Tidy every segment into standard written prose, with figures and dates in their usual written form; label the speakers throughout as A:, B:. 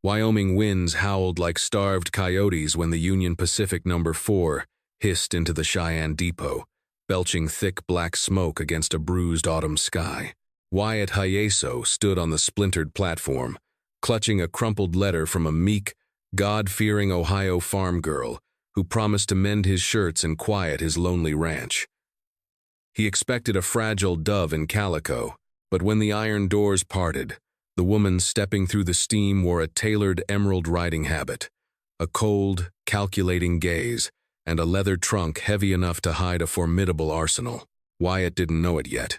A: Wyoming winds howled like starved coyotes when the Union Pacific No. 4 hissed into the Cheyenne Depot, belching thick black smoke against a bruised autumn sky. Wyatt Hyeso stood on the splintered platform, clutching a crumpled letter from a meek, God-fearing Ohio farm girl who promised to mend his shirts and quiet his lonely ranch. He expected a fragile dove in calico, but when the iron doors parted, the woman stepping through the steam wore a tailored emerald riding habit, a cold, calculating gaze, and a leather trunk heavy enough to hide a formidable arsenal. Wyatt didn't know it yet,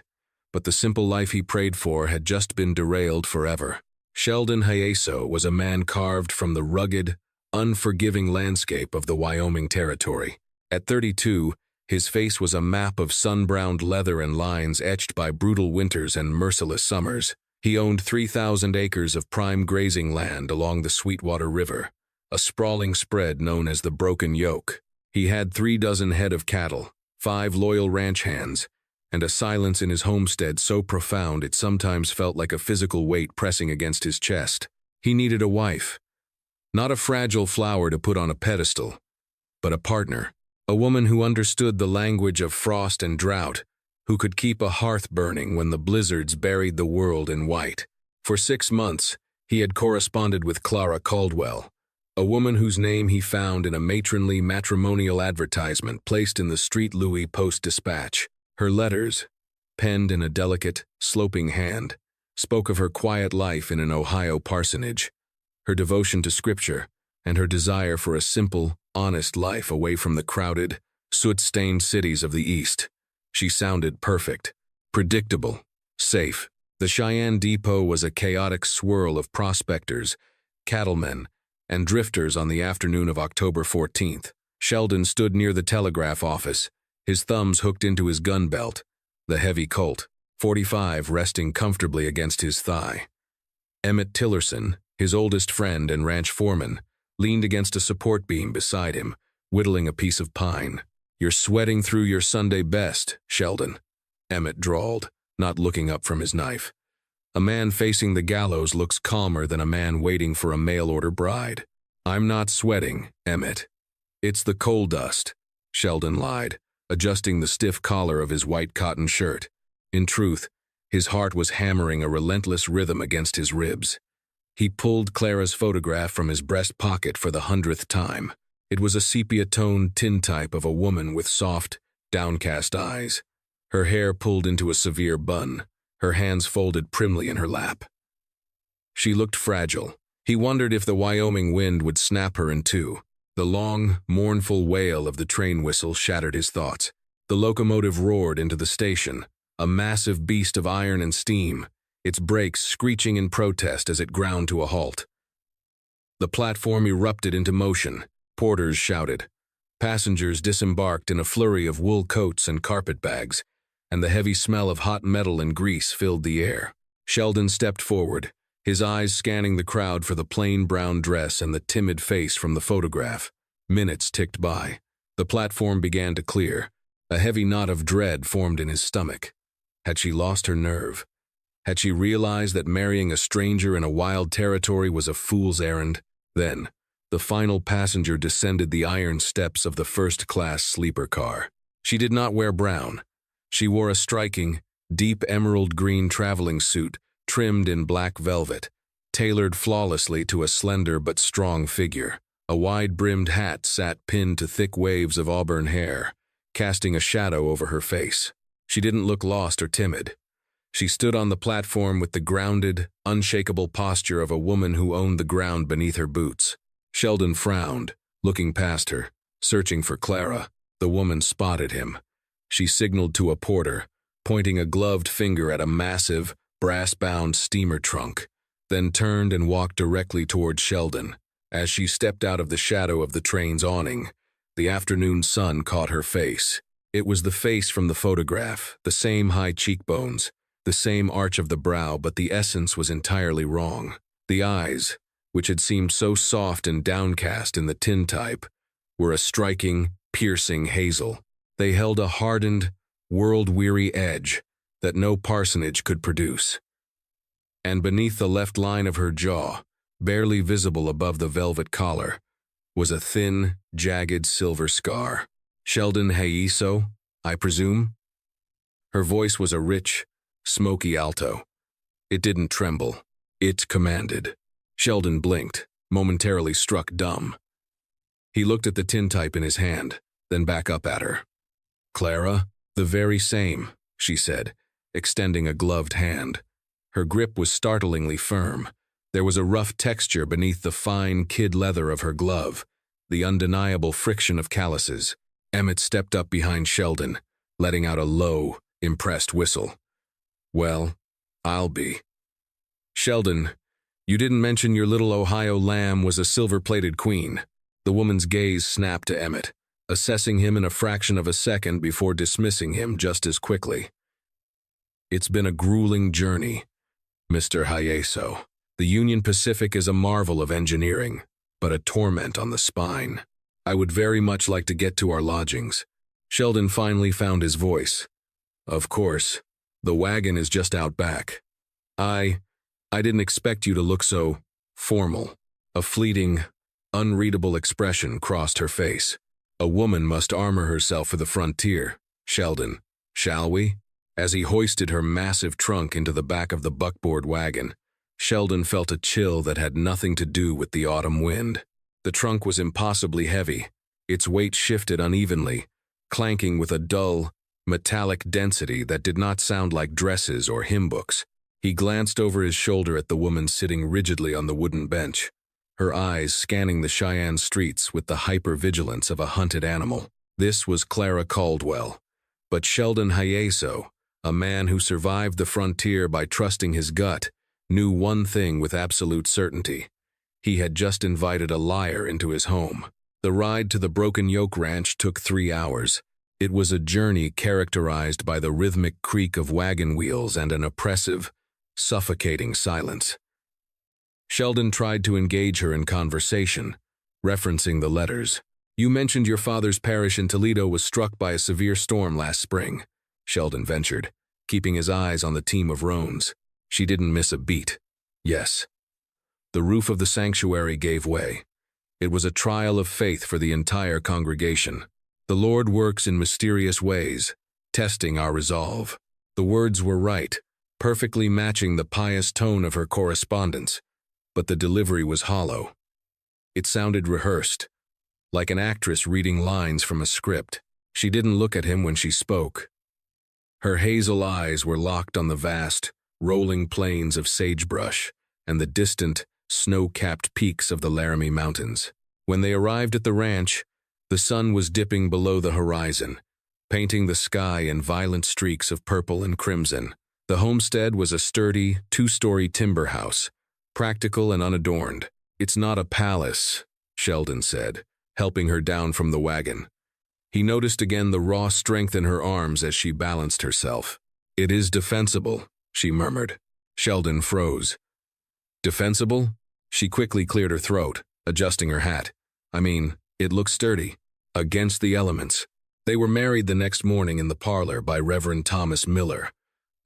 A: but the simple life he prayed for had just been derailed forever. Sheldon Hyeso was a man carved from the rugged, unforgiving landscape of the Wyoming Territory. At 32, his face was a map of sun-browned leather and lines etched by brutal winters and merciless summers. He owned 3,000 acres of prime grazing land along the Sweetwater River, a sprawling spread known as the Broken Yoke. He had 36 head of cattle, 5 loyal ranch hands, and a silence in his homestead so profound it sometimes felt like a physical weight pressing against his chest. He needed a wife, not a fragile flower to put on a pedestal, but a partner, a woman who understood the language of frost and drought, who could keep a hearth burning when the blizzards buried the world in white. For 6 months, he had corresponded with Clara Caldwell, a woman whose name he found in a matronly matrimonial advertisement placed in the Street Louis Post-Dispatch. Her letters, penned in a delicate, sloping hand, spoke of her quiet life in an Ohio parsonage, her devotion to scripture, and her desire for a simple, honest life away from the crowded, soot-stained cities of the East. She sounded perfect, predictable, safe. The Cheyenne Depot was a chaotic swirl of prospectors, cattlemen, and drifters on the afternoon of October 14th. Sheldon stood near the telegraph office, his thumbs hooked into his gun belt, the heavy Colt .45 resting comfortably against his thigh. Emmett Tillerson, his oldest friend and ranch foreman, leaned against a support beam beside him, whittling a piece of pine. "You're sweating through your Sunday best, Sheldon," Emmett drawled, not looking up from his knife. A man facing the gallows looks calmer than a man waiting for a mail-order bride. "I'm not sweating, Emmett. It's the coal dust," Sheldon lied, adjusting the stiff collar of his white cotton shirt. In truth, his heart was hammering a relentless rhythm against his ribs. He pulled Clara's photograph from his breast pocket for the 100th time. It was a sepia-toned tintype of a woman with soft, downcast eyes, her hair pulled into a severe bun, her hands folded primly in her lap. She looked fragile. He wondered if the Wyoming wind would snap her in two. The long, mournful wail of the train whistle shattered his thoughts. The locomotive roared into the station, a massive beast of iron and steam, its brakes screeching in protest as it ground to a halt. The platform erupted into motion. Porters shouted. Passengers disembarked in a flurry of wool coats and carpet bags, and the heavy smell of hot metal and grease filled the air. Sheldon stepped forward, his eyes scanning the crowd for the plain brown dress and the timid face from the photograph. Minutes ticked by. The platform began to clear. A heavy knot of dread formed in his stomach. Had she lost her nerve? Had she realized that marrying a stranger in a wild territory was a fool's errand? Then, the final passenger descended the iron steps of the first-class sleeper car. She did not wear brown. She wore a striking, deep emerald green traveling suit trimmed in black velvet, tailored flawlessly to a slender but strong figure. A wide-brimmed hat sat pinned to thick waves of auburn hair, casting a shadow over her face. She didn't look lost or timid. She stood on the platform with the grounded, unshakable posture of a woman who owned the ground beneath her boots. Sheldon frowned, looking past her, searching for Clara. The woman spotted him. She signaled to a porter, pointing a gloved finger at a massive, brass-bound steamer trunk, then turned and walked directly toward Sheldon. As she stepped out of the shadow of the train's awning, the afternoon sun caught her face. It was the face from the photograph, the same high cheekbones, the same arch of the brow, but the essence was entirely wrong. The eyes, which had seemed so soft and downcast in the tintype, were a striking, piercing hazel. They held a hardened, world-weary edge that no parsonage could produce. And beneath the left line of her jaw, barely visible above the velvet collar, was a thin, jagged silver scar. Sheldon Hayeso, I presume? Her voice was a rich, smoky alto. It didn't tremble. It commanded. Sheldon blinked, momentarily struck dumb. He looked at the tintype in his hand, then back up at her. Clara? The very same, she said, extending a gloved hand. Her grip was startlingly firm. There was a rough texture beneath the fine kid leather of her glove, the undeniable friction of calluses. Emmett stepped up behind Sheldon, letting out a low, impressed whistle. Well, I'll be. Sheldon, you didn't mention your little Ohio lamb was a silver-plated queen. The woman's gaze snapped to Emmett, assessing him in a fraction of a second before dismissing him just as quickly. It's been a grueling journey, Mr. Hayeso. The Union Pacific is a marvel of engineering, but a torment on the spine. I would very much like to get to our lodgings. Sheldon finally found his voice. Of course, the wagon is just out back. I didn't expect you to look so formal. A fleeting, unreadable expression crossed her face. A woman must armor herself for the frontier. Sheldon, shall we? As he hoisted her massive trunk into the back of the buckboard wagon, Sheldon felt a chill that had nothing to do with the autumn wind. The trunk was impossibly heavy. Its weight shifted unevenly, clanking with a dull, metallic density that did not sound like dresses or hymn books. He glanced over his shoulder at the woman sitting rigidly on the wooden bench, her eyes scanning the Cheyenne streets with the hyper-vigilance of a hunted animal. This was Clara Caldwell, but Sheldon Hayeso, a man who survived the frontier by trusting his gut, knew one thing with absolute certainty. He had just invited a liar into his home. The ride to the Broken Yoke Ranch took 3 hours. It was a journey characterized by the rhythmic creak of wagon wheels and an oppressive, suffocating silence. Sheldon tried to engage her in conversation, referencing the letters. You mentioned your father's parish in Toledo was struck by a severe storm last spring, Sheldon ventured, keeping his eyes on the team of roans. She didn't miss a beat. Yes. The roof of the sanctuary gave way. It was a trial of faith for the entire congregation. The Lord works in mysterious ways, testing our resolve. The words were right, perfectly matching the pious tone of her correspondence, but the delivery was hollow. It sounded rehearsed, like an actress reading lines from a script. She didn't look at him when she spoke. Her hazel eyes were locked on the vast, rolling plains of sagebrush and the distant, snow-capped peaks of the Laramie Mountains. When they arrived at the ranch, the sun was dipping below the horizon, painting the sky in violent streaks of purple and crimson. The homestead was a sturdy, 2-story timber house, practical and unadorned. It's not a palace, Sheldon said, helping her down from the wagon. He noticed again the raw strength in her arms as she balanced herself. It is defensible, she murmured. Sheldon froze. Defensible? She quickly cleared her throat, adjusting her hat. I mean, it looks sturdy. Against the elements. They were married the next morning in the parlor by Reverend Thomas Miller,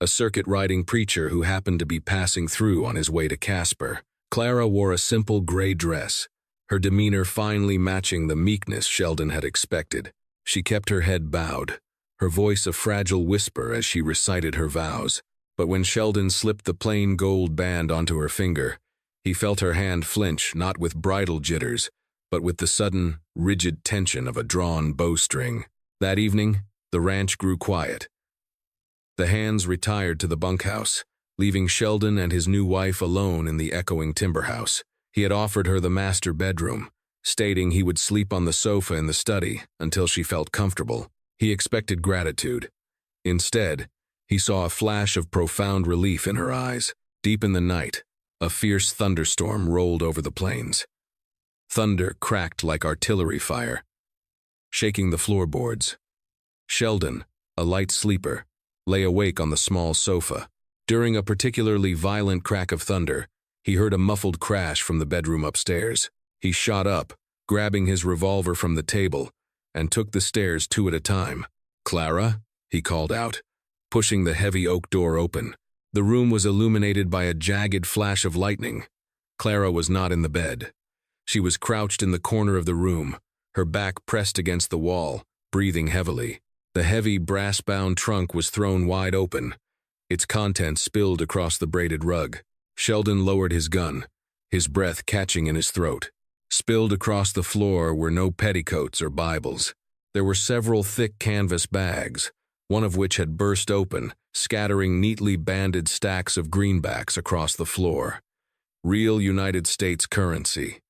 A: a circuit-riding preacher who happened to be passing through on his way to Casper. Clara wore a simple gray dress, her demeanor finely matching the meekness Sheldon had expected. She kept her head bowed, her voice a fragile whisper as she recited her vows. But when Sheldon slipped the plain gold band onto her finger, he felt her hand flinch, not with bridal jitters, but with the sudden, rigid tension of a drawn bowstring. That evening, the ranch grew quiet. The hands retired to the bunkhouse, leaving Sheldon and his new wife alone in the echoing timber house. He had offered her the master bedroom, stating he would sleep on the sofa in the study until she felt comfortable. He expected gratitude. Instead, he saw a flash of profound relief in her eyes. Deep in the night, a fierce thunderstorm rolled over the plains. Thunder cracked like artillery fire, shaking the floorboards. Sheldon, a light sleeper, lay awake on the small sofa. During a particularly violent crack of thunder, he heard a muffled crash from the bedroom upstairs. He shot up, grabbing his revolver from the table, and took the stairs 2 at a time. "Clara?" he called out, pushing the heavy oak door open. The room was illuminated by a jagged flash of lightning. Clara was not in the bed. She was crouched in the corner of the room, her back pressed against the wall, breathing heavily. The heavy, brass-bound trunk was thrown wide open. Its contents spilled across the braided rug. Sheldon lowered his gun, his breath catching in his throat. Spilled across the floor were no petticoats or Bibles. There were several thick canvas bags, one of which had burst open, scattering neatly banded stacks of greenbacks across the floor. Real United States currency.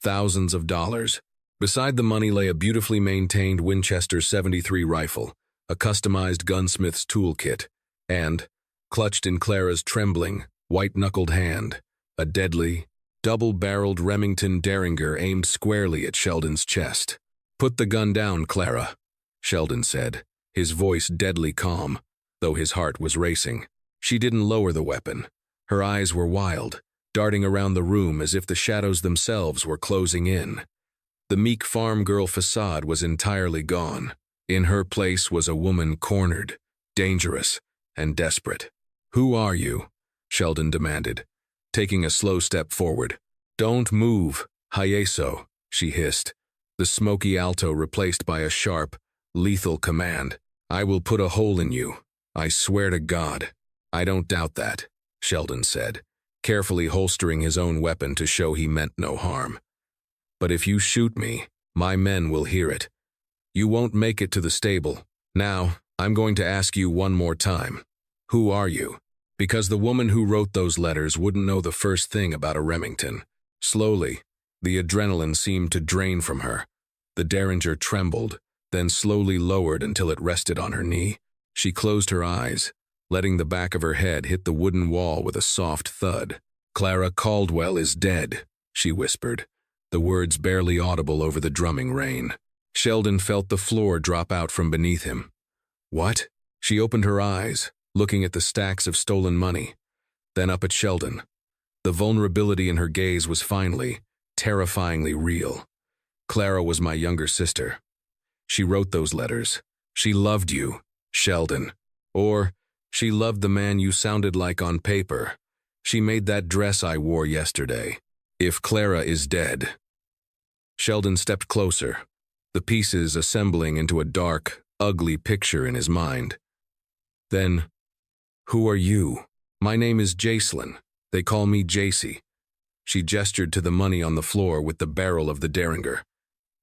A: Thousands of dollars. Beside the money lay a beautifully maintained Winchester .73 rifle, a customized gunsmith's toolkit, and, clutched in Clara's trembling, white-knuckled hand, a deadly, double-barreled Remington Derringer aimed squarely at Sheldon's chest. "Put the gun down, Clara," Sheldon said, his voice deadly calm, though his heart was racing. She didn't lower the weapon. Her eyes were wild, darting around the room as if the shadows themselves were closing in. The meek farm girl facade was entirely gone. In her place was a woman cornered, dangerous, and desperate. "Who are you?" Sheldon demanded, taking a slow step forward. "Don't move, Hayeso," she hissed, the smoky alto replaced by a sharp, lethal command. "I will put a hole in you. I swear to God." "I don't doubt that," Sheldon said, carefully holstering his own weapon to show he meant no harm. "But if you shoot me, my men will hear it. You won't make it to the stable. Now, I'm going to ask you one more time. Who are you?" Because the woman who wrote those letters wouldn't know the first thing about a Remington. Slowly, the adrenaline seemed to drain from her. The Derringer trembled, then slowly lowered until it rested on her knee. She closed her eyes, letting the back of her head hit the wooden wall with a soft thud. "Clara Caldwell is dead," she whispered, the words barely audible over the drumming rain. Sheldon felt the floor drop out from beneath him. "What?" She opened her eyes, looking at the stacks of stolen money, then up at Sheldon. The vulnerability in her gaze was finally, terrifyingly real. "Clara was my younger sister. She wrote those letters. She loved you, Sheldon. Or, she loved the man you sounded like on paper. She made that dress I wore yesterday. If Clara is dead." Sheldon stepped closer, the pieces assembling into a dark, ugly picture in his mind. "Then, who are you?" "My name is Jacelyn. They call me Jacy." She gestured to the money on the floor with the barrel of the Derringer.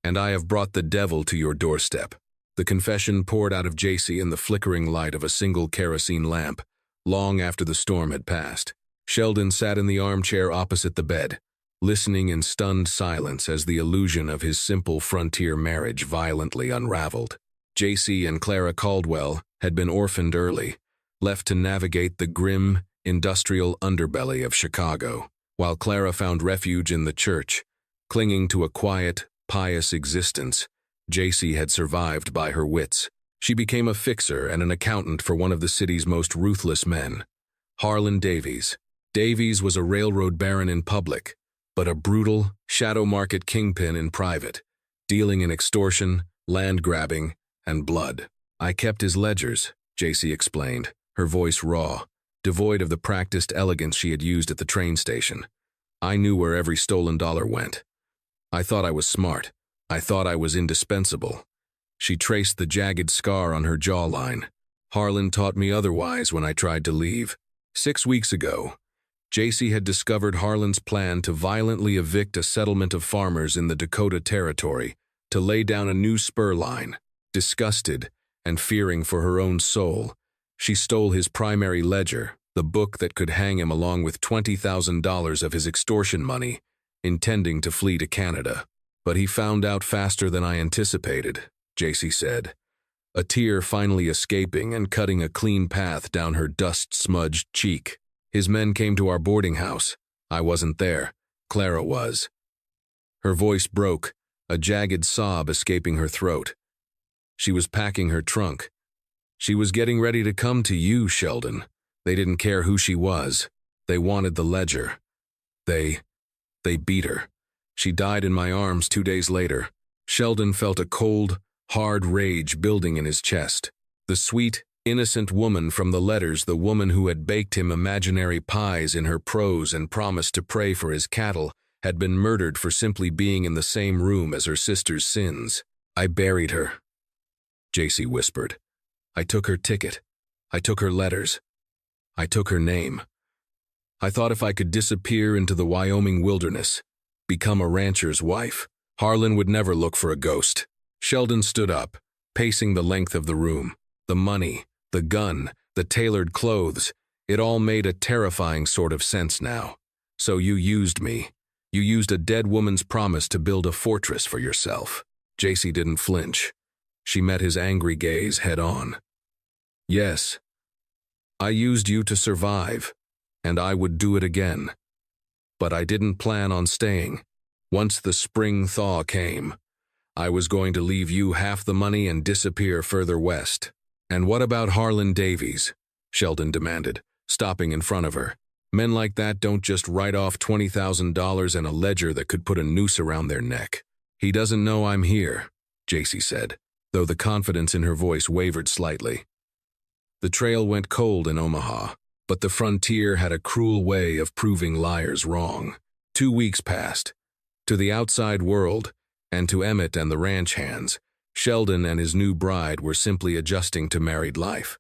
A: "And I have brought the devil to your doorstep." The confession poured out of Jacy in the flickering light of a single kerosene lamp, long after the storm had passed. Sheldon sat in the armchair opposite the bed, listening in stunned silence as the illusion of his simple frontier marriage violently unraveled. Jacy and Clara Caldwell had been orphaned early, left to navigate the grim, industrial underbelly of Chicago, while Clara found refuge in the church, clinging to a quiet, pious existence. Jacy had survived by her wits. She became a fixer and an accountant for one of the city's most ruthless men, Harlan Davies. Davies was a railroad baron in public, but a brutal, shadow market kingpin in private, dealing in extortion, land grabbing, and blood. "I kept his ledgers," Jacy explained, her voice raw, devoid of the practiced elegance she had used at the train station. "I knew where every stolen dollar went. I thought I was smart. I thought I was indispensable." She traced the jagged scar on her jawline. "Harlan taught me otherwise when I tried to leave." 6 weeks ago, Jacy had discovered Harlan's plan to violently evict a settlement of farmers in the Dakota Territory to lay down a new spur line. Disgusted and fearing for her own soul, she stole his primary ledger, the book that could hang him along with $20,000 of his extortion money, intending to flee to Canada. "But he found out faster than I anticipated," Jacy said, a tear finally escaping and cutting a clean path down her dust-smudged cheek. "His men came to our boarding house. I wasn't there. Clara was." Her voice broke, a jagged sob escaping her throat. She was packing her trunk. "She was getting ready to come to you, Sheldon. They didn't care who she was. They wanted the ledger. They beat her. She died in my arms 2 days later." Sheldon felt a cold, hard rage building in his chest. The sweet, Innocent woman from the letters, the woman who had baked him imaginary pies in her prose and promised to pray for his cattle, had been murdered for simply being in the same room as her sister's sins. I buried her, JC whispered. I took her ticket. I took her letters. I took her name. I thought if I could disappear into the Wyoming wilderness, become a rancher's wife, Harlan would never look for a ghost. Sheldon stood up, pacing the length of the room. The money, the gun, the tailored clothes, it all made a terrifying sort of sense now. So you used me. You used a dead woman's promise to build a fortress for yourself. JC didn't flinch. She met his angry gaze head on. Yes, I used you to survive, and I would do it again. But I didn't plan on staying. Once the spring thaw came, I was going to leave you half the money and disappear further west. And what about Harlan Davies? Sheldon demanded, stopping in front of her. Men like that don't just write off $20,000 and a ledger that could put a noose around their neck. He doesn't know I'm here, JC said, though the confidence in her voice wavered slightly. The trail went cold in Omaha, but the frontier had a cruel way of proving liars wrong. 2 weeks passed. To the outside world, and to Emmett and the ranch hands, Sheldon and his new bride were simply adjusting to married life.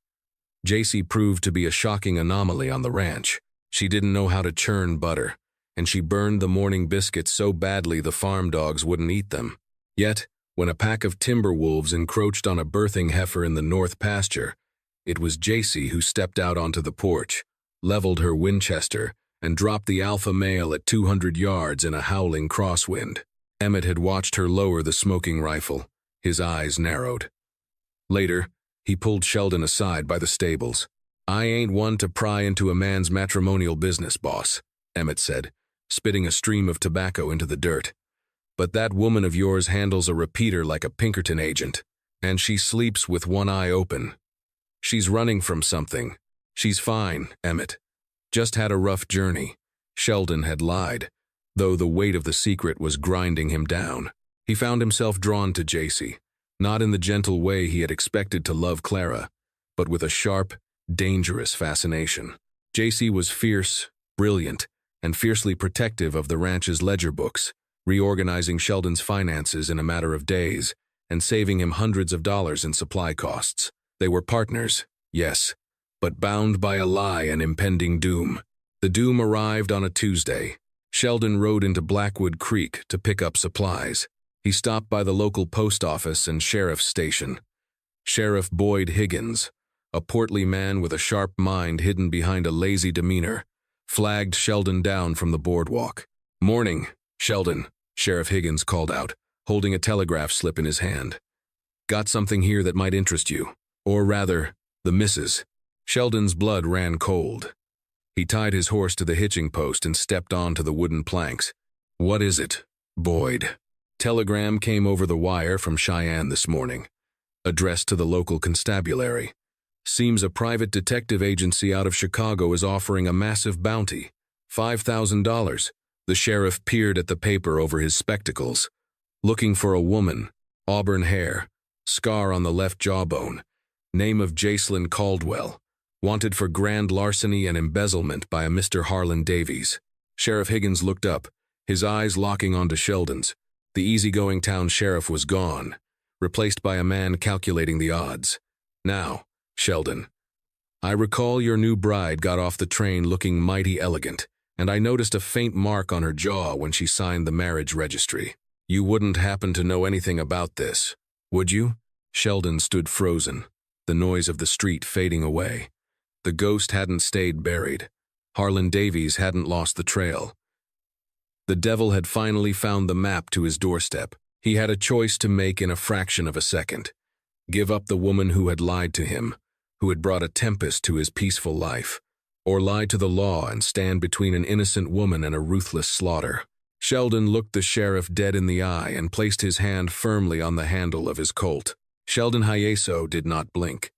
A: JC proved to be a shocking anomaly on the ranch. She didn't know how to churn butter, and she burned the morning biscuits so badly the farm dogs wouldn't eat them. Yet, when a pack of timber wolves encroached on a birthing heifer in the north pasture, it was JC who stepped out onto the porch, leveled her Winchester, and dropped the alpha male at 200 yards in a howling crosswind. Emmett had watched her lower the smoking rifle. His eyes narrowed. Later, he pulled Sheldon aside by the stables. I ain't one to pry into a man's matrimonial business, boss, Emmett said, spitting a stream of tobacco into the dirt. But that woman of yours handles a repeater like a Pinkerton agent, and she sleeps with one eye open. She's running from something. She's fine, Emmett. Just had a rough journey. Sheldon had lied, though the weight of the secret was grinding him down. He found himself drawn to JC, not in the gentle way he had expected to love Clara, but with a sharp, dangerous fascination. JC was fierce, brilliant, and fiercely protective of the ranch's ledger books, reorganizing Sheldon's finances in a matter of days and saving him hundreds of dollars in supply costs. They were partners, yes, but bound by a lie and impending doom. The doom arrived on a Tuesday. Sheldon rode into Blackwood Creek to pick up supplies. He stopped by the local post office and sheriff's station. Sheriff Boyd Higgins, a portly man with a sharp mind hidden behind a lazy demeanor, flagged Sheldon down from the boardwalk. Morning, Sheldon, Sheriff Higgins called out, holding a telegraph slip in his hand. Got something here that might interest you. Or rather, the missus. Sheldon's blood ran cold. He tied his horse to the hitching post and stepped onto the wooden planks. What is it, Boyd? Telegram came over the wire from Cheyenne this morning, addressed to the local constabulary. Seems a private detective agency out of Chicago is offering a massive bounty, $5,000. The sheriff peered at the paper over his spectacles. Looking for a woman, auburn hair, scar on the left jawbone, name of Jacelyn Caldwell, wanted for grand larceny and embezzlement by a Mr. Harlan Davies. Sheriff Higgins looked up, his eyes locking onto Sheldon's. The easygoing town sheriff was gone, replaced by a man calculating the odds. Now, Sheldon, I recall your new bride got off the train looking mighty elegant, and I noticed a faint mark on her jaw when she signed the marriage registry. You wouldn't happen to know anything about this, would you? Sheldon stood frozen, the noise of the street fading away. The ghost hadn't stayed buried. Harlan Davies hadn't lost the trail. The devil had finally found the map to his doorstep. He had a choice to make in a fraction of a second. Give up the woman who had lied to him, who had brought a tempest to his peaceful life, or lie to the law and stand between an innocent woman and a ruthless slaughter. Sheldon looked the sheriff dead in the eye and placed his hand firmly on the handle of his Colt. Sheldon Hyeso did not blink.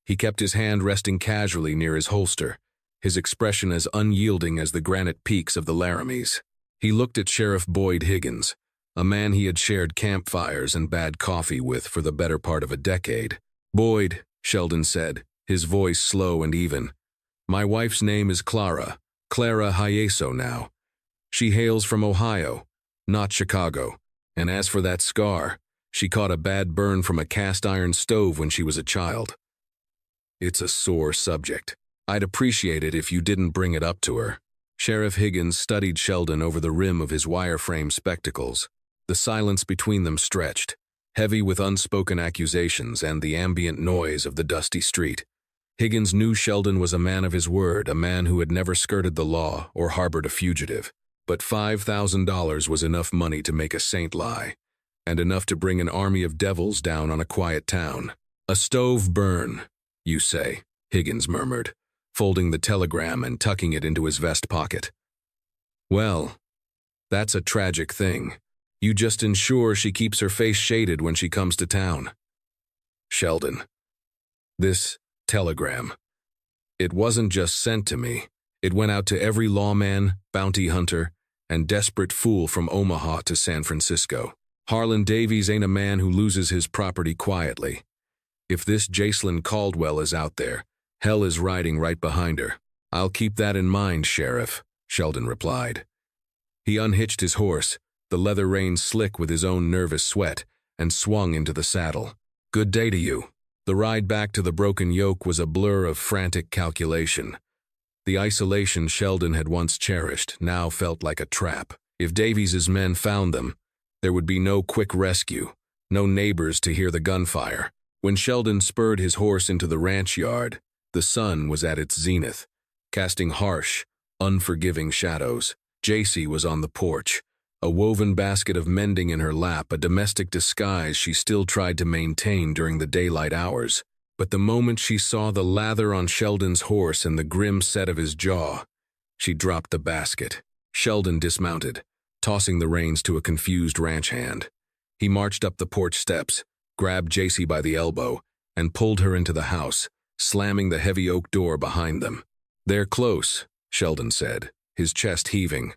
A: He kept his hand resting casually near his holster, his expression as unyielding as the granite peaks of the Laramies. He looked at Sheriff Boyd Higgins, a man he had shared campfires and bad coffee with for the better part of a decade. Boyd, Sheldon said, his voice slow and even. "My wife's name is Clara Hyeso now. She hails from Ohio, not Chicago. And as for that scar, she caught a bad burn from a cast-iron stove when she was a child. It's a sore subject. I'd appreciate it if you didn't bring it up to her." Sheriff Higgins studied Sheldon over the rim of his wireframe spectacles. The silence between them stretched, heavy with unspoken accusations and the ambient noise of the dusty street. Higgins knew Sheldon was a man of his word, a man who had never skirted the law or harbored a fugitive. But $5,000 was enough money to make a saint lie, and enough to bring an army of devils down on a quiet town. "A stove burn, you say," Higgins murmured, folding the telegram and tucking it into his vest pocket. "Well, that's a tragic thing. You just ensure she keeps her face shaded when she comes to town." "Sheldon, this telegram, it wasn't just sent to me. It went out to every lawman, bounty hunter, and desperate fool from Omaha to San Francisco. Harlan Davies ain't a man who loses his property quietly. If this Jacelyn Caldwell is out there, hell is riding right behind her." "I'll keep that in mind, Sheriff," Sheldon replied. He unhitched his horse, the leather reins slick with his own nervous sweat, and swung into the saddle. "Good day to you." The ride back to the Broken Yoke was a blur of frantic calculation. The isolation Sheldon had once cherished now felt like a trap. If Davies's men found them, there would be no quick rescue, no neighbors to hear the gunfire. When Sheldon spurred his horse into the ranch yard, the sun was at its zenith, casting harsh, unforgiving shadows. Jacie was on the porch, a woven basket of mending in her lap, a domestic disguise she still tried to maintain during the daylight hours. But the moment she saw the lather on Sheldon's horse and the grim set of his jaw, she dropped the basket. Sheldon dismounted, tossing the reins to a confused ranch hand. He marched up the porch steps, grabbed Jacie by the elbow, and pulled her into the house, slamming the heavy oak door behind them. "They're close," Sheldon said, his chest heaving.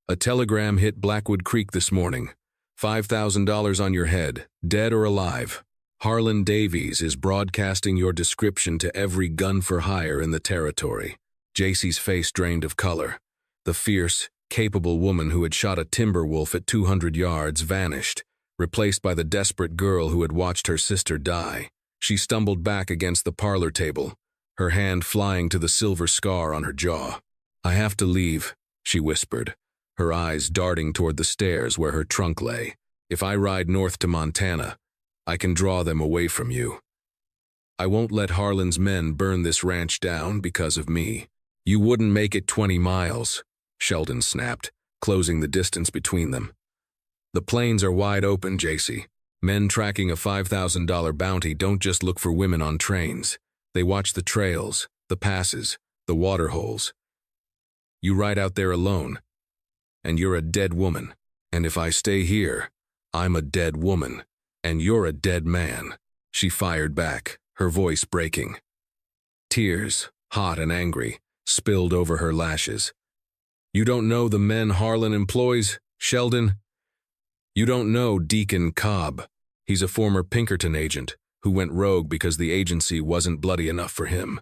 A: "A telegram hit Blackwood Creek this morning. $5,000 on your head, dead or alive. Harlan Davies is broadcasting your description to every gun for hire in the territory." Jacie's face drained of color. The fierce, capable woman who had shot a timber wolf at 200 yards vanished, replaced by the desperate girl who had watched her sister die. She stumbled back against the parlor table, her hand flying to the silver scar on her jaw. "I have to leave," she whispered, her eyes darting toward the stairs where her trunk lay. "If I ride north to Montana, I can draw them away from you. I won't let Harlan's men burn this ranch down because of me." "You wouldn't make it 20 miles, Sheldon snapped, closing the distance between them. "The plains are wide open, Jacie. Men tracking a $5,000 bounty don't just look for women on trains. They watch the trails, the passes, the water holes. You ride out there alone, and you're a dead woman. And if I stay here, I'm a dead woman. And you're a dead man." She fired back, her voice breaking. Tears, hot and angry, spilled over her lashes. "You don't know the men Harlan employs, Sheldon? You don't know Deacon Cobb. He's a former Pinkerton agent who went rogue because the agency wasn't bloody enough for him.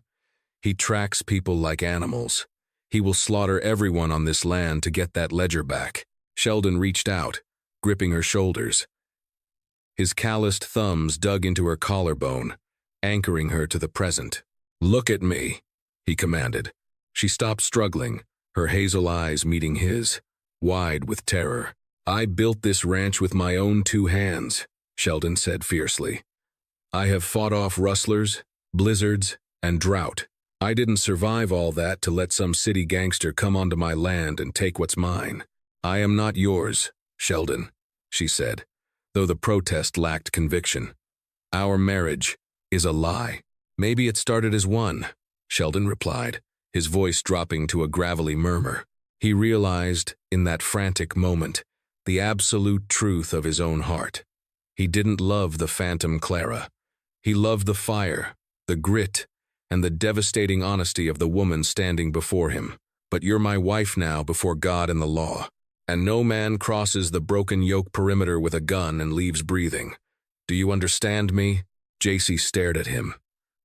A: He tracks people like animals. He will slaughter everyone on this land to get that ledger back." Sheldon reached out, gripping her shoulders. His calloused thumbs dug into her collarbone, anchoring her to the present. "Look at me," he commanded. She stopped struggling, her hazel eyes meeting his, wide with terror. "I built this ranch with my own 2 hands, Sheldon said fiercely. "I have fought off rustlers, blizzards, and drought. I didn't survive all that to let some city gangster come onto my land and take what's mine. I am not yours, Sheldon," she said, though the protest lacked conviction. "Our marriage is a lie." "Maybe it started as one," Sheldon replied, his voice dropping to a gravelly murmur. He realized, in that frantic moment, the absolute truth of his own heart. He didn't love the phantom Clara. He loved the fire, the grit, and the devastating honesty of the woman standing before him. "But you're my wife now before God and the law. And no man crosses the Broken Yoke perimeter with a gun and leaves breathing. Do you understand me?" Jacie stared at him,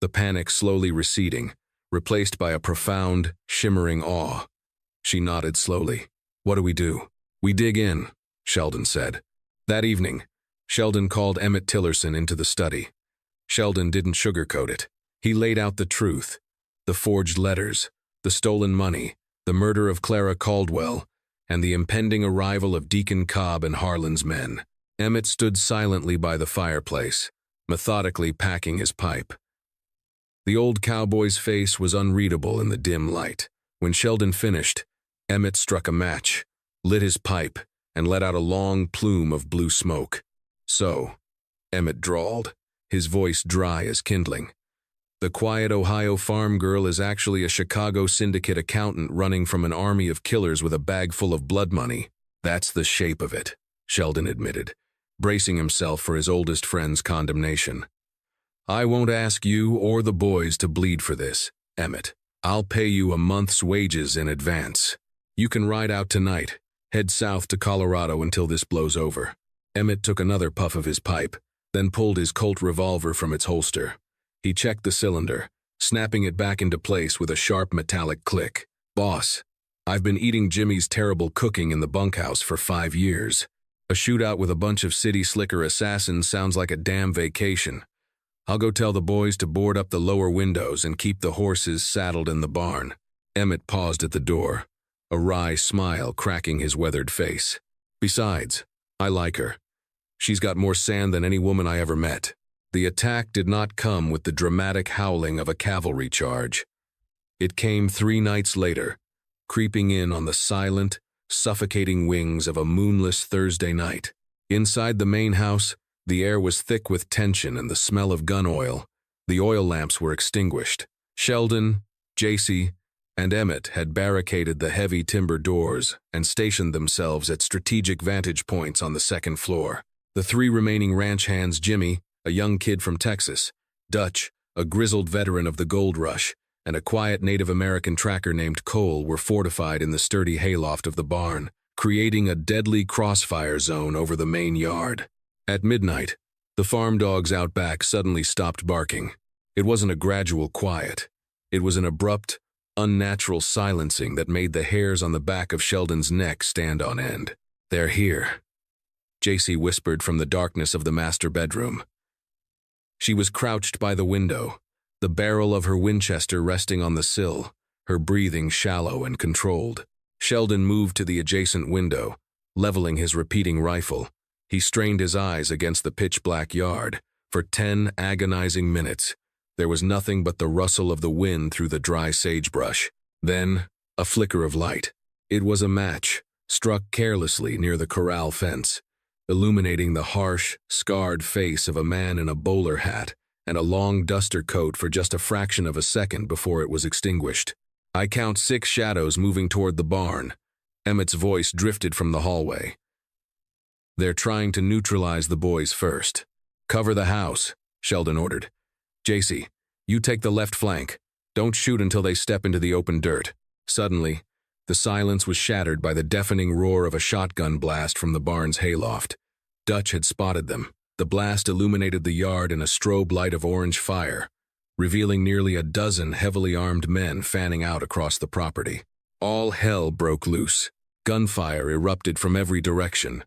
A: the panic slowly receding, replaced by a profound, shimmering awe. She nodded slowly. "What do we do?" "We dig in," Sheldon said. That evening, Sheldon called Emmett Tillerson into the study. Sheldon didn't sugarcoat it. He laid out the truth. The forged letters, the stolen money, the murder of Clara Caldwell, and the impending arrival of Deacon Cobb and Harlan's men. Emmett stood silently by the fireplace, methodically packing his pipe. The old cowboy's face was unreadable in the dim light. When Sheldon finished, Emmett struck a match, lit his pipe, and let out a long plume of blue smoke. "So," Emmett drawled, his voice dry as kindling, "the quiet Ohio farm girl is actually a Chicago syndicate accountant running from an army of killers with a bag full of blood money. That's the shape of it," Sheldon admitted, bracing himself for his oldest friend's condemnation. "I won't ask you or the boys to bleed for this, Emmett. I'll pay you a month's wages in advance. You can ride out tonight, head south to Colorado until this blows over." Emmett took another puff of his pipe, then pulled his Colt revolver from its holster. He checked the cylinder, snapping it back into place with a sharp metallic click. "Boss, I've been eating Jimmy's terrible cooking in the bunkhouse for 5 years. A shootout with a bunch of city slicker assassins sounds like a damn vacation. I'll go tell the boys to board up the lower windows and keep the horses saddled in the barn." Emmett paused at the door, a wry smile cracking his weathered face. "Besides, I like her. She's got more sand than any woman I ever met." The attack did not come with the dramatic howling of a cavalry charge. It came 3 nights later, creeping in on the silent, suffocating wings of a moonless Thursday night. Inside the main house, the air was thick with tension and the smell of gun oil. The oil lamps were extinguished. Sheldon, JC, and Emmett had barricaded the heavy timber doors and stationed themselves at strategic vantage points on the second floor. The 3 remaining ranch hands, Jimmy, a young kid from Texas, Dutch, a grizzled veteran of the gold rush, and a quiet Native American tracker named Cole were fortified in the sturdy hayloft of the barn, creating a deadly crossfire zone over the main yard. At midnight, the farm dogs out back suddenly stopped barking. It wasn't a gradual quiet. It was an abrupt, unnatural silencing that made the hairs on the back of Sheldon's neck stand on end. "They're here," JC whispered from the darkness of the master bedroom. She was crouched by the window, the barrel of her Winchester resting on the sill, her breathing shallow and controlled. Sheldon moved to the adjacent window, leveling his repeating rifle. He strained his eyes against the pitch-black yard. For 10 agonizing minutes, there was nothing but the rustle of the wind through the dry sagebrush. Then, a flicker of light. It was a match, struck carelessly near the corral fence, illuminating the harsh, scarred face of a man in a bowler hat and a long duster coat for just a fraction of a second before it was extinguished. "I count 6 shadows moving toward the barn." Emmett's voice drifted from the hallway. "They're trying to neutralize the boys first." "Cover the house," Sheldon ordered. "JC, you take the left flank. Don't shoot until they step into the open dirt." Suddenly, the silence was shattered by the deafening roar of a shotgun blast from the barn's hayloft. Dutch had spotted them. The blast illuminated the yard in a strobe light of orange fire, revealing nearly a dozen heavily armed men fanning out across the property. All hell broke loose. Gunfire erupted from every direction.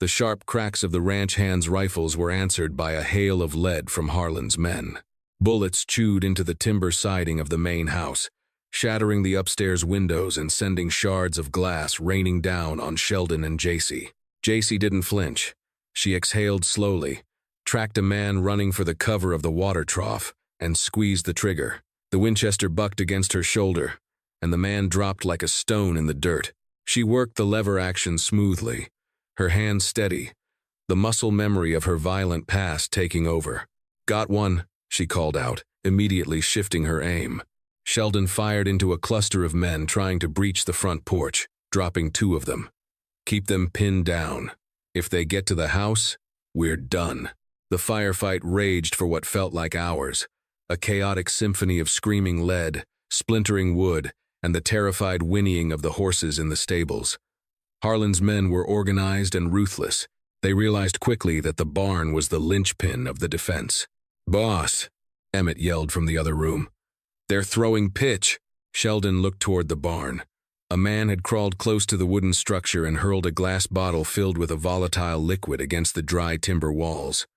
A: The sharp cracks of the ranch hands' rifles were answered by a hail of lead from Harlan's men. Bullets chewed into the timber siding of the main house, shattering the upstairs windows and sending shards of glass raining down on Sheldon and JC. JC didn't flinch. She exhaled slowly, tracked a man running for the cover of the water trough, and squeezed the trigger. The Winchester bucked against her shoulder, and the man dropped like a stone in the dirt. She worked the lever action smoothly, her hand steady, the muscle memory of her violent past taking over. "Got one," she called out, immediately shifting her aim. Sheldon fired into a cluster of men trying to breach the front porch, dropping 2 of them. "Keep them pinned down. If they get to the house, we're done." The firefight raged for what felt like hours, a chaotic symphony of screaming lead, splintering wood, and the terrified whinnying of the horses in the stables. Harlan's men were organized and ruthless. They realized quickly that the barn was the linchpin of the defense. "Boss," Emmett yelled from the other room. "They're throwing pitch." Sheldon looked toward the barn. A man had crawled close to the wooden structure and hurled a glass bottle filled with a volatile liquid against the dry timber walls.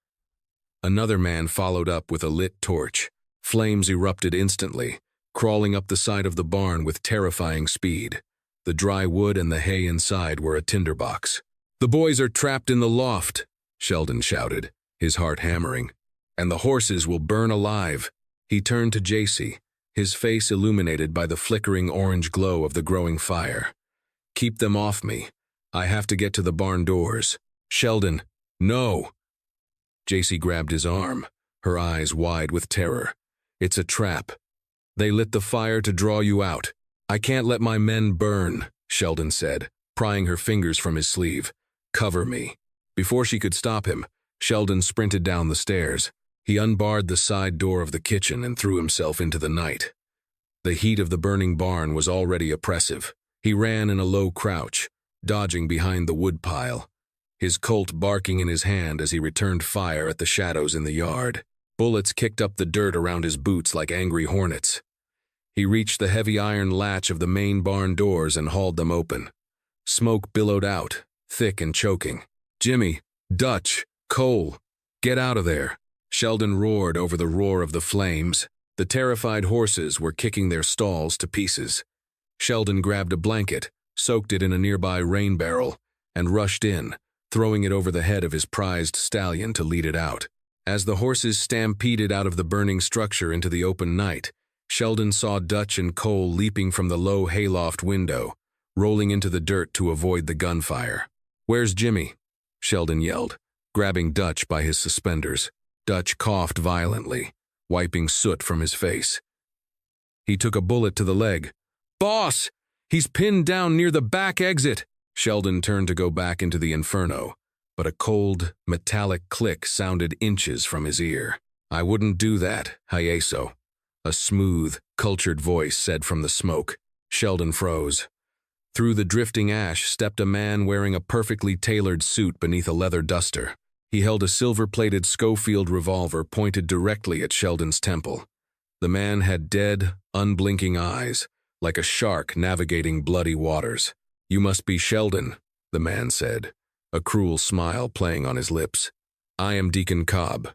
A: Another man followed up with a lit torch. Flames erupted instantly, crawling up the side of the barn with terrifying speed. The dry wood and the hay inside were a tinderbox. "The boys are trapped in the loft," Sheldon shouted, his heart hammering. "And the horses will burn alive." He turned to JC, his face illuminated by the flickering orange glow of the growing fire. "Keep them off me. I have to get to the barn doors." "Sheldon, no!" JC grabbed his arm, her eyes wide with terror. "It's a trap. They lit the fire to draw you out." "I can't let my men burn," Sheldon said, prying her fingers from his sleeve. "Cover me." Before she could stop him, Sheldon sprinted down the stairs. He unbarred the side door of the kitchen and threw himself into the night. The heat of the burning barn was already oppressive. He ran in a low crouch, dodging behind the woodpile, his Colt barking in his hand as he returned fire at the shadows in the yard. Bullets kicked up the dirt around his boots like angry hornets. He reached the heavy iron latch of the main barn doors and hauled them open. Smoke billowed out, thick and choking. "Jimmy, Dutch, Cole, get out of there!" Sheldon roared over the roar of the flames. The terrified horses were kicking their stalls to pieces. Sheldon grabbed a blanket, soaked it in a nearby rain barrel, and rushed in, throwing it over the head of his prized stallion to lead it out. As the horses stampeded out of the burning structure into the open night, Sheldon saw Dutch and Cole leaping from the low hayloft window, rolling into the dirt to avoid the gunfire. "Where's Jimmy?" Sheldon yelled, grabbing Dutch by his suspenders. Dutch coughed violently, wiping soot from his face. "He took a bullet to the leg." "Boss! He's pinned down near the back exit!" Sheldon turned to go back into the inferno, but a cold, metallic click sounded inches from his ear. "I wouldn't do that, Hayeso," a smooth, cultured voice said from the smoke. Sheldon froze. Through the drifting ash stepped a man wearing a perfectly tailored suit beneath a leather duster. He held a silver-plated Schofield revolver pointed directly at Sheldon's temple. The man had dead, unblinking eyes, like a shark navigating bloody waters. "You must be Sheldon," the man said, a cruel smile playing on his lips. "I am Deacon Cobb.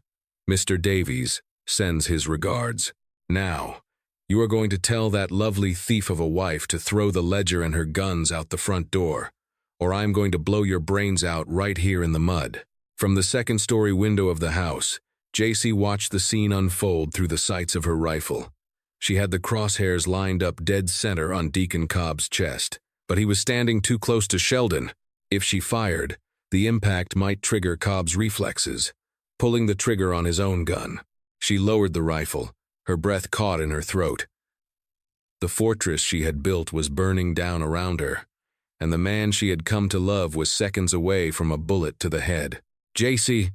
A: Mr. Davies sends his regards. Now, you are going to tell that lovely thief of a wife to throw the ledger and her guns out the front door, or I am going to blow your brains out right here in the mud." From the second-story window of the house, JC watched the scene unfold through the sights of her rifle. She had the crosshairs lined up dead center on Deacon Cobb's chest, but he was standing too close to Sheldon. If she fired, the impact might trigger Cobb's reflexes, pulling the trigger on his own gun. She lowered the rifle, her breath caught in her throat. The fortress she had built was burning down around her, and the man she had come to love was seconds away from a bullet to the head. "JC!"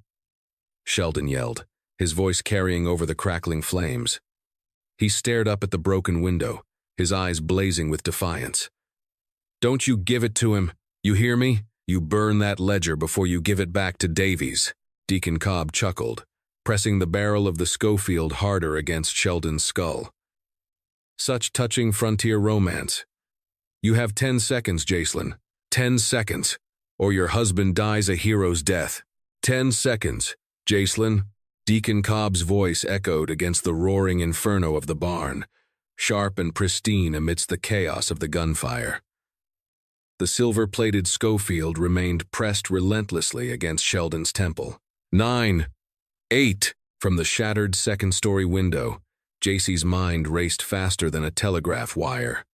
A: Sheldon yelled, his voice carrying over the crackling flames. He stared up at the broken window, his eyes blazing with defiance. "Don't you give it to him, you hear me? You burn that ledger before you give it back to Davies." Deacon Cobb chuckled, pressing the barrel of the Schofield harder against Sheldon's skull. "Such touching frontier romance. You have 10 seconds, Jacelyn. 10 seconds, or your husband dies a hero's death. 10 seconds, Jacelyn." Deacon Cobb's voice echoed against the roaring inferno of the barn, sharp and pristine amidst the chaos of the gunfire. The silver-plated Schofield remained pressed relentlessly against Sheldon's temple. 9, 8, from the shattered second-story window, JC's mind raced faster than a telegraph wire.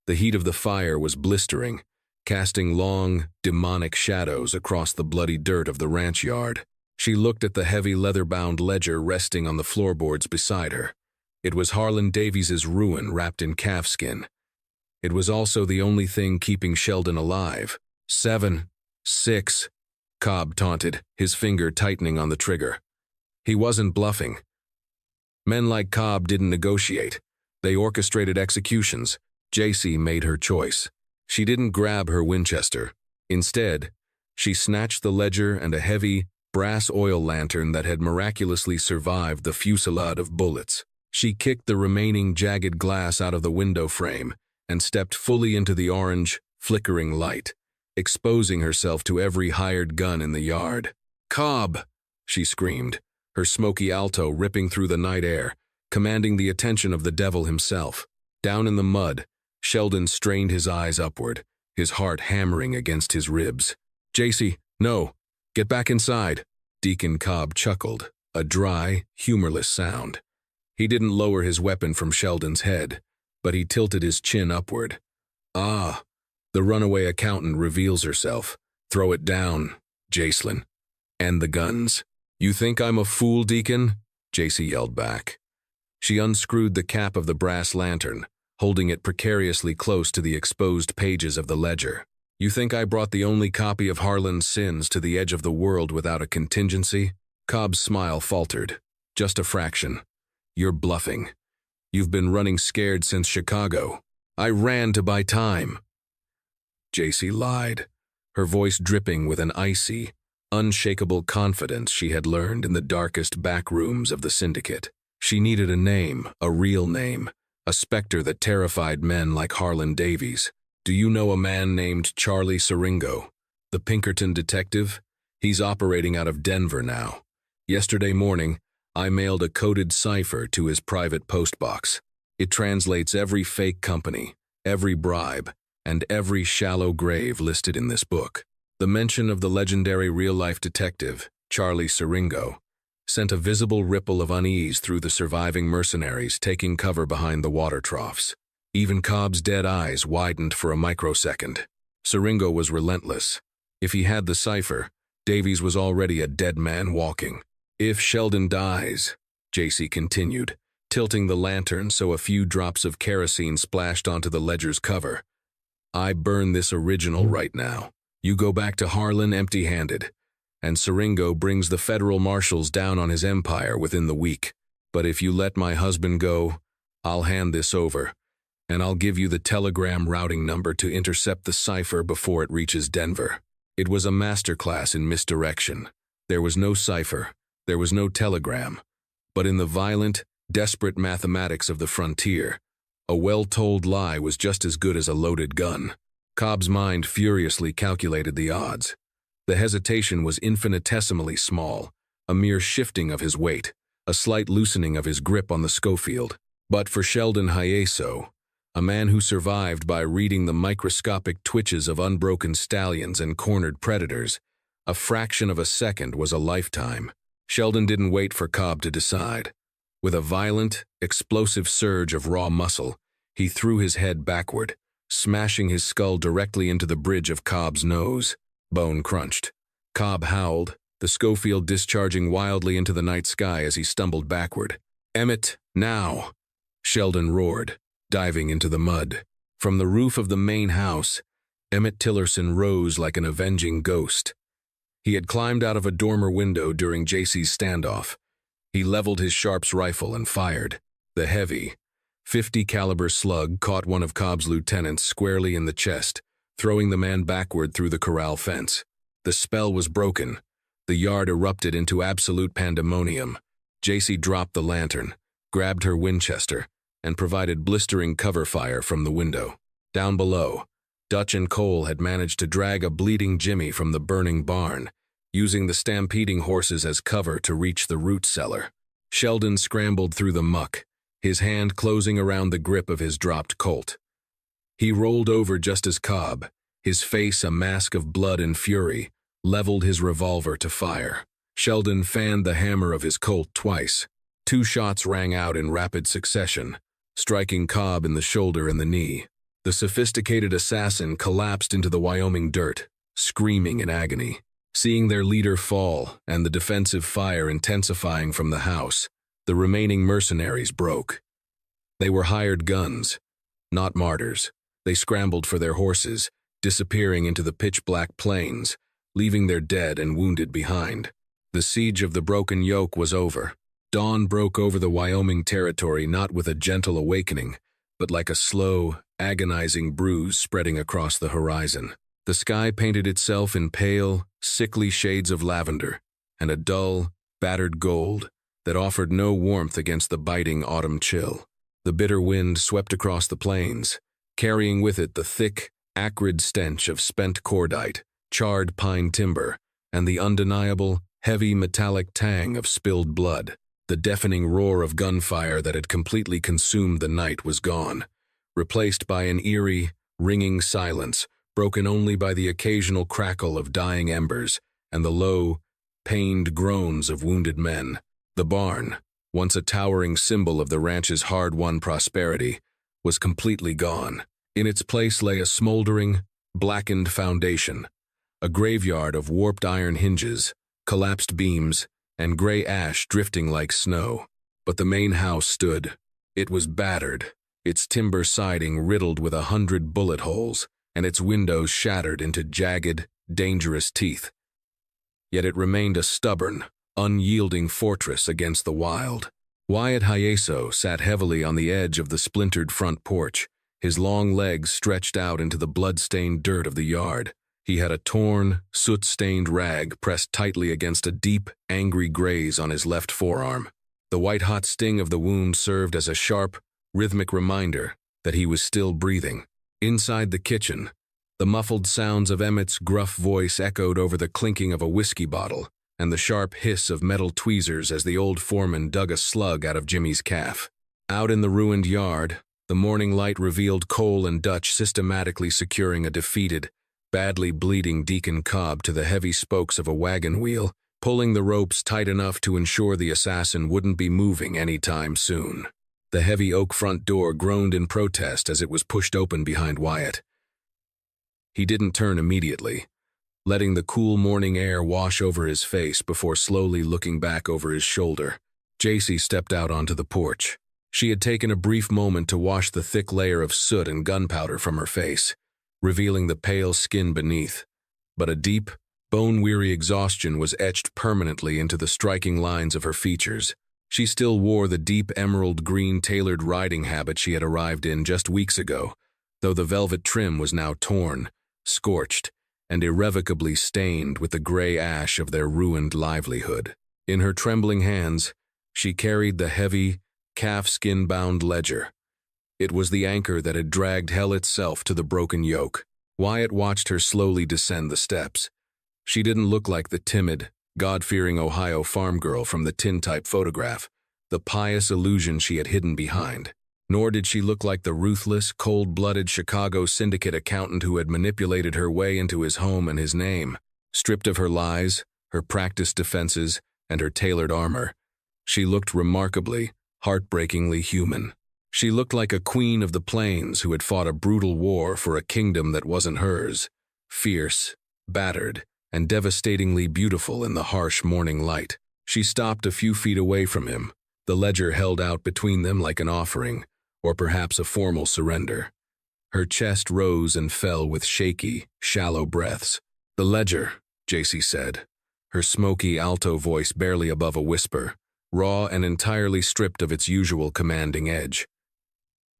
A: The heat of the fire was blistering, casting long, demonic shadows across the bloody dirt of the ranch yard. She looked at the heavy leather-bound ledger resting on the floorboards beside her. It was Harlan Davies's ruin wrapped in calfskin. It was also the only thing keeping Sheldon alive. 7, 6, Cobb taunted, his finger tightening on the trigger. He wasn't bluffing. Men like Cobb didn't negotiate. They orchestrated executions. JC made her choice. She didn't grab her Winchester. Instead, she snatched the ledger and a heavy, brass oil lantern that had miraculously survived the fusillade of bullets. She kicked the remaining jagged glass out of the window frame and stepped fully into the orange, flickering light, exposing herself to every hired gun in the yard. "Cobb!" she screamed, her smoky alto ripping through the night air, commanding the attention of the devil himself. Down in the mud, Sheldon strained his eyes upward, his heart hammering against his ribs. "JC, no! Get back inside!" Deacon Cobb chuckled, a dry, humorless sound. He didn't lower his weapon from Sheldon's head, but he tilted his chin upward. "Ah, the runaway accountant reveals herself. Throw it down, Jacelyn. And the guns." "You think I'm a fool, Deacon?" JC yelled back. She unscrewed the cap of the brass lantern, holding it precariously close to the exposed pages of the ledger. "You think I brought the only copy of Harlan's Sins to the edge of the world without a contingency?" Cobb's smile faltered. "Just a fraction. You're bluffing. You've been running scared since Chicago. I ran to buy time." JC lied, her voice dripping with an icy, unshakable confidence she had learned in the darkest back rooms of the syndicate. She needed a name, a real name, a specter that terrified men like Harlan Davies. "Do you know a man named Charlie Siringo, the Pinkerton detective? He's operating out of Denver now. Yesterday morning, I mailed a coded cipher to his private postbox. It translates every fake company, every bribe, and every shallow grave listed in this book." The mention of the legendary real-life detective, Charlie Siringo, sent a visible ripple of unease through the surviving mercenaries taking cover behind the water troughs. Even Cobb's dead eyes widened for a microsecond. Siringo was relentless. If he had the cipher, Davies was already a dead man walking. "If Sheldon dies," JC continued, tilting the lantern so a few drops of kerosene splashed onto the ledger's cover, "I burn this original right now. You go back to Harlan empty-handed, and Siringo brings the federal marshals down on his empire within the week. But if you let my husband go, I'll hand this over, and I'll give you the telegram routing number to intercept the cipher before it reaches Denver." It was a masterclass in misdirection. There was no cipher, there was no telegram, but in the violent, desperate mathematics of the frontier, a well-told lie was just as good as a loaded gun. Cobb's mind furiously calculated the odds. The hesitation was infinitesimally small, a mere shifting of his weight, a slight loosening of his grip on the Schofield. But for Sheldon Hyeso, a man who survived by reading the microscopic twitches of unbroken stallions and cornered predators, a fraction of a second was a lifetime. Sheldon didn't wait for Cobb to decide. With a violent, explosive surge of raw muscle, he threw his head backward, smashing his skull directly into the bridge of Cobb's nose. Bone crunched. Cobb howled, the Schofield discharging wildly into the night sky as he stumbled backward. "Emmett, now!" Sheldon roared, diving into the mud. From the roof of the main house, Emmett Tillerson rose like an avenging ghost. He had climbed out of a dormer window during JC's standoff. He leveled his Sharps rifle and fired. The heavy, .50 caliber slug caught one of Cobb's lieutenants squarely in the chest, throwing the man backward through the corral fence. The spell was broken. The yard erupted into absolute pandemonium. JC dropped the lantern, grabbed her Winchester, and provided blistering cover fire from the window. Down below, Dutch and Cole had managed to drag a bleeding Jimmy from the burning barn, using the stampeding horses as cover to reach the root cellar. Sheldon scrambled through the muck, his hand closing around the grip of his dropped Colt. He rolled over just as Cobb, his face a mask of blood and fury, leveled his revolver to fire. Sheldon fanned the hammer of his Colt twice. 2 shots rang out in rapid succession, striking Cobb in the shoulder and the knee. The sophisticated assassin collapsed into the Wyoming dirt, screaming in agony. Seeing their leader fall and the defensive fire intensifying from the house, the remaining mercenaries broke. They were hired guns, not martyrs. They scrambled for their horses, disappearing into the pitch-black plains, leaving their dead and wounded behind. The siege of the broken yoke was over. Dawn broke over the Wyoming territory not with a gentle awakening, but like a slow, agonizing bruise spreading across the horizon. The sky painted itself in pale, sickly shades of lavender, and a dull, battered gold that offered no warmth against the biting autumn chill. The bitter wind swept across the plains, carrying with it the thick, acrid stench of spent cordite, charred pine timber, and the undeniable, heavy metallic tang of spilled blood. The deafening roar of gunfire that had completely consumed the night was gone, replaced by an eerie, ringing silence, broken only by the occasional crackle of dying embers and the low, pained groans of wounded men. The barn, once a towering symbol of the ranch's hard-won prosperity, was completely gone. In its place lay a smoldering, blackened foundation, a graveyard of warped iron hinges, collapsed beams, and gray ash drifting like snow. But the main house stood. It was battered, its timber siding riddled with 100 bullet holes, and its windows shattered into jagged, dangerous teeth. Yet it remained a stubborn, unyielding fortress against the wild. Wyatt Hyeso sat heavily on the edge of the splintered front porch, his long legs stretched out into the blood-stained dirt of the yard. He had a torn, soot-stained rag pressed tightly against a deep, angry graze on his left forearm. The white-hot sting of the wound served as a sharp, rhythmic reminder that he was still breathing. Inside the kitchen, the muffled sounds of Emmett's gruff voice echoed over the clinking of a whiskey bottle and the sharp hiss of metal tweezers as the old foreman dug a slug out of Jimmy's calf. Out in the ruined yard, the morning light revealed Cole and Dutch systematically securing a defeated, badly bleeding Deacon Cobb to the heavy spokes of a wagon wheel, pulling the ropes tight enough to ensure the assassin wouldn't be moving any time soon. The heavy oak front door groaned in protest as it was pushed open behind Wyatt. He didn't turn immediately, letting the cool morning air wash over his face before slowly looking back over his shoulder. JC stepped out onto the porch. She had taken a brief moment to wash the thick layer of soot and gunpowder from her face, revealing the pale skin beneath, but a deep, bone-weary exhaustion was etched permanently into the striking lines of her features. She still wore the deep emerald-green tailored riding habit she had arrived in just weeks ago, though the velvet trim was now torn, scorched, and irrevocably stained with the gray ash of their ruined livelihood. In her trembling hands, she carried the heavy, calfskin-bound ledger. It was the anchor that had dragged hell itself to the broken yoke. Wyatt watched her slowly descend the steps. She didn't look like the timid, God-fearing Ohio farm girl from the tintype photograph, the pious illusion she had hidden behind. Nor did she look like the ruthless, cold-blooded Chicago syndicate accountant who had manipulated her way into his home and his name. Stripped of her lies, her practiced defenses, and her tailored armor, she looked remarkably, heartbreakingly human. She looked like a queen of the plains who had fought a brutal war for a kingdom that wasn't hers, fierce, battered, and devastatingly beautiful in the harsh morning light. She stopped a few feet away from him, the ledger held out between them like an offering, or perhaps a formal surrender. Her chest rose and fell with shaky, shallow breaths. "The ledger," JC said, her smoky alto voice barely above a whisper, raw and entirely stripped of its usual commanding edge.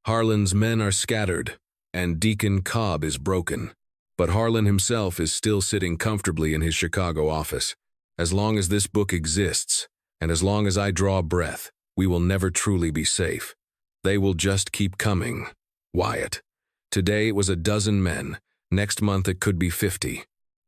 A: "Harlan's men are scattered, and Deacon Cobb is broken. But Harlan himself is still sitting comfortably in his Chicago office. As long as this book exists, and as long as I draw breath, we will never truly be safe. They will just keep coming. Wyatt. Today it was a dozen men. Next month it could be 50.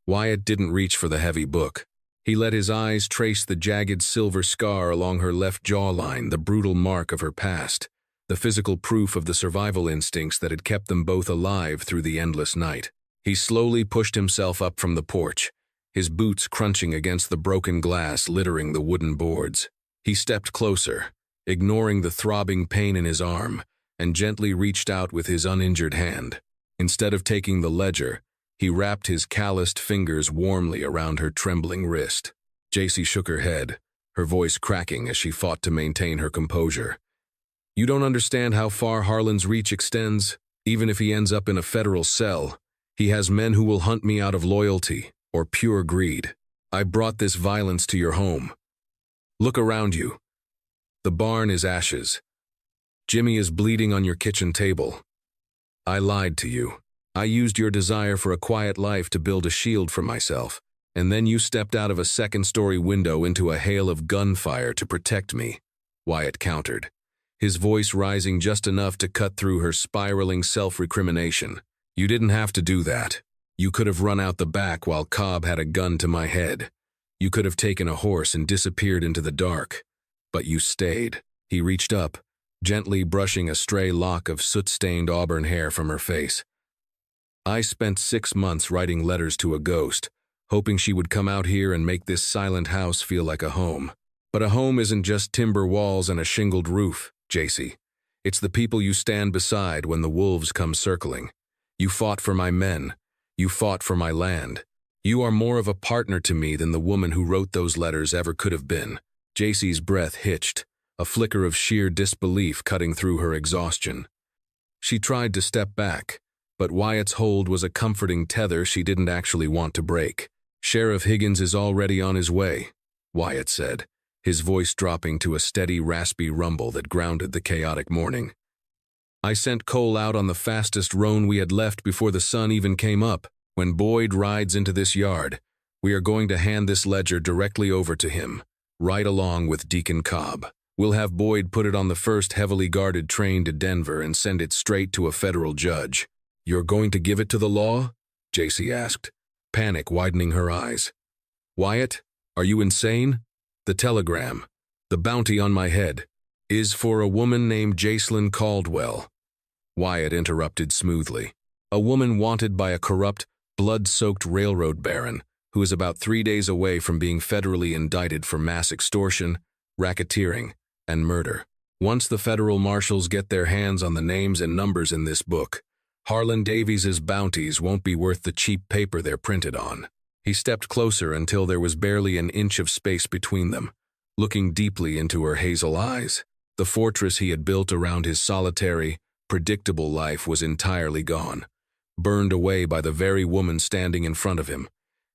A: Wyatt didn't reach for the heavy book. He let his eyes trace the jagged silver scar along her left jawline, the brutal mark of her past, the physical proof of the survival instincts that had kept them both alive through the endless night. He slowly pushed himself up from the porch, his boots crunching against the broken glass littering the wooden boards. He stepped closer, ignoring the throbbing pain in his arm, and gently reached out with his uninjured hand. Instead of taking the ledger, he wrapped his calloused fingers warmly around her trembling wrist. JC shook her head, her voice cracking as she fought to maintain her composure. "You don't understand how far Harlan's reach extends. Even if he ends up in a federal cell, he has men who will hunt me out of loyalty or pure greed. I brought this violence to your home. Look around you. The barn is ashes. Jimmy is bleeding on your kitchen table. I lied to you. I used your desire for a quiet life to build a shield for myself. And then you stepped out of a second-story window into a hail of gunfire to protect me," Wyatt countered, his voice rising just enough to cut through her spiraling self-recrimination. "You didn't have to do that. You could have run out the back while Cobb had a gun to my head. You could have taken a horse and disappeared into the dark. But you stayed." He reached up, gently brushing a stray lock of soot-stained auburn hair from her face. "I spent 6 months writing letters to a ghost, hoping she would come out here and make this silent house feel like a home. But a home isn't just timber walls and a shingled roof, JC. It's the people you stand beside when the wolves come circling. You fought for my men. You fought for my land. You are more of a partner to me than the woman who wrote those letters ever could have been." JC's breath hitched, a flicker of sheer disbelief cutting through her exhaustion. She tried to step back, but Wyatt's hold was a comforting tether she didn't actually want to break. "Sheriff Higgins is already on his way," Wyatt said, his voice dropping to a steady, raspy rumble that grounded the chaotic morning. "I sent Cole out on the fastest roan we had left before the sun even came up. When Boyd rides into this yard, we are going to hand this ledger directly over to him, right along with Deacon Cobb. We'll have Boyd put it on the first heavily guarded train to Denver and send it straight to a federal judge." "You're going to give it to the law?" JC asked, panic widening her eyes. "Wyatt, are you insane? The telegram, the bounty on my head, is for a woman named Jacelyn Caldwell," Wyatt interrupted smoothly. "A woman wanted by a corrupt, blood-soaked railroad baron who is about 3 days away from being federally indicted for mass extortion, racketeering, and murder. Once the federal marshals get their hands on the names and numbers in this book, Harlan Davies's bounties won't be worth the cheap paper they're printed on." He stepped closer until there was barely an inch of space between them, looking deeply into her hazel eyes. The fortress he had built around his solitary, predictable life was entirely gone, burned away by the very woman standing in front of him,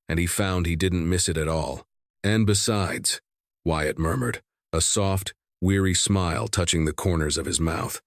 A: and he found he didn't miss it at all. "And besides," Wyatt murmured, a soft, weary smile touching the corners of his mouth,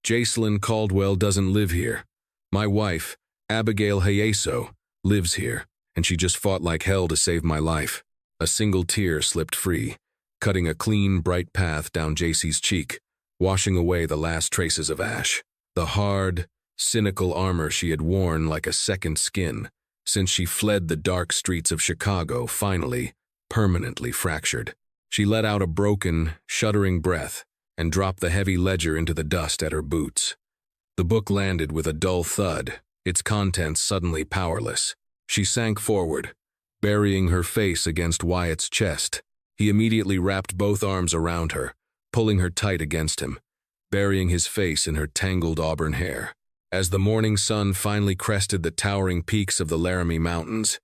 A: "Jacelyn Caldwell doesn't live here. My wife, Abigail Hayeso, lives here, and she just fought like hell to save my life." A single tear slipped free, cutting a clean, bright path down JC's cheek, washing away the last traces of ash. The hard, cynical armor she had worn like a second skin since she fled the dark streets of Chicago finally, permanently fractured. She let out a broken, shuddering breath and dropped the heavy ledger into the dust at her boots. The book landed with a dull thud, its contents suddenly powerless. She sank forward, burying her face against Wyatt's chest. He immediately wrapped both arms around her, pulling her tight against him, burying his face in her tangled auburn hair. As the morning sun finally crested the towering peaks of the Laramie Mountains,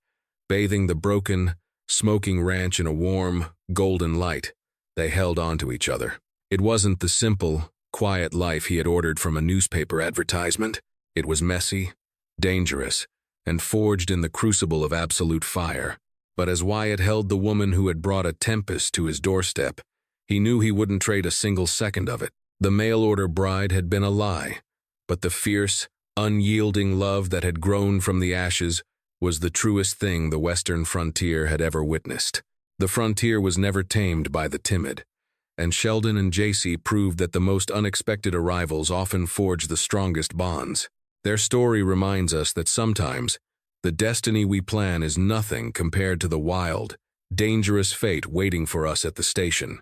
A: bathing the broken, smoking ranch in a warm, golden light, they held on to each other. It wasn't the simple, quiet life he had ordered from a newspaper advertisement. It was messy, dangerous, and forged in the crucible of absolute fire. But as Wyatt held the woman who had brought a tempest to his doorstep, he knew he wouldn't trade a single second of it. The mail-order bride had been a lie, but the fierce, unyielding love that had grown from the ashes was the truest thing the western frontier had ever witnessed. The frontier was never tamed by the timid, and Sheldon and JC proved that the most unexpected arrivals often forge the strongest bonds. Their story reminds us that sometimes the destiny we plan is nothing compared to the wild, dangerous fate waiting for us at the station.